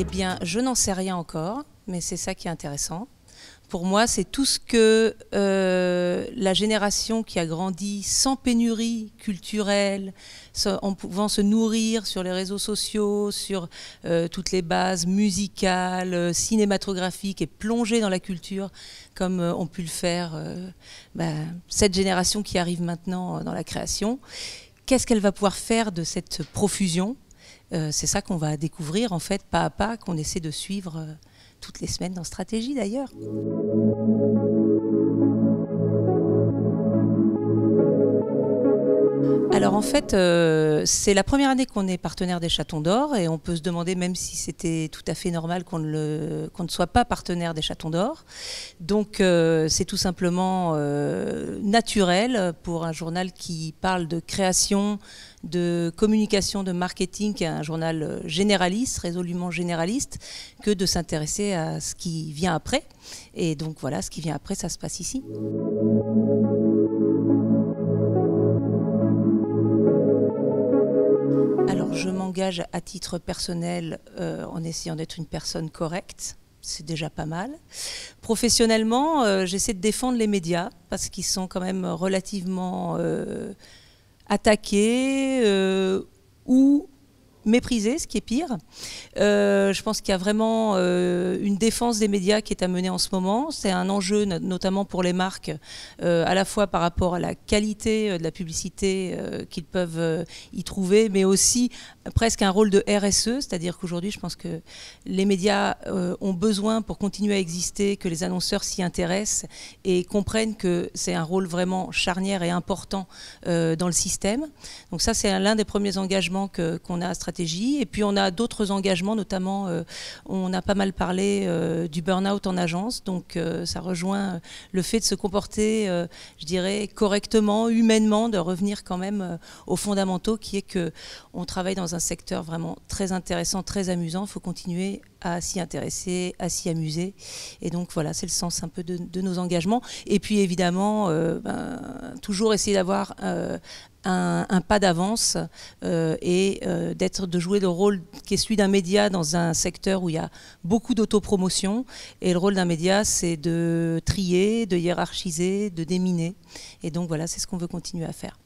Eh bien, je n'en sais rien encore, mais c'est ça qui est intéressant. Pour moi, c'est tout ce que la génération qui a grandi sans pénurie culturelle, en pouvant se nourrir sur les réseaux sociaux, sur toutes les bases musicales, cinématographiques et plonger dans la culture comme ont pu le faire cette génération qui arrive maintenant dans la création. Qu'est-ce qu'elle va pouvoir faire de cette profusion ? C'est ça qu'on va découvrir en fait pas à pas, qu'on essaie de suivre toutes les semaines dans Stratégie d'ailleurs. Alors en fait, c'est la première année qu'on est partenaire des Chatons d'Or et on peut se demander même si c'était tout à fait normal qu'on ne soit pas partenaire des Chatons d'Or. Donc c'est tout simplement naturel pour un journal qui parle de création, de communication, de marketing, qui est un journal généraliste, résolument généraliste, que de s'intéresser à ce qui vient après. Et donc voilà, ce qui vient après, ça se passe ici. Alors je m'engage à titre personnel en essayant d'être une personne correcte. C'est déjà pas mal. Professionnellement, j'essaie de défendre les médias parce qu'ils sont quand même relativement attaqués ou méprisés, ce qui est pire. Je pense qu'il y a vraiment une défense des médias qui est à mener en ce moment. C'est un enjeu notamment pour les marques, à la fois par rapport à la qualité de la publicité qu'ils peuvent y trouver, mais aussi presque un rôle de RSE, c'est-à-dire qu'aujourd'hui, je pense que les médias ont besoin, pour continuer à exister, que les annonceurs s'y intéressent et comprennent que c'est un rôle vraiment charnière et important dans le système. Donc ça, c'est l'un des premiers engagements qu'on a à Stratégie. Et puis on a d'autres engagements, notamment on a pas mal parlé du burn-out en agence, donc ça rejoint le fait de se comporter, je dirais, correctement, humainement, de revenir quand même aux fondamentaux, qui est qu'on travaille dans un secteur vraiment très intéressant, très amusant. Il faut continuer à s'y intéresser, à s'y amuser. Et donc voilà, c'est le sens un peu de nos engagements. Et puis évidemment, toujours essayer d'avoir un pas d'avance et de jouer le rôle qui est celui d'un média dans un secteur où il y a beaucoup d'autopromotion. Et le rôle d'un média, c'est de trier, de hiérarchiser, de déminer. Et donc voilà, c'est ce qu'on veut continuer à faire.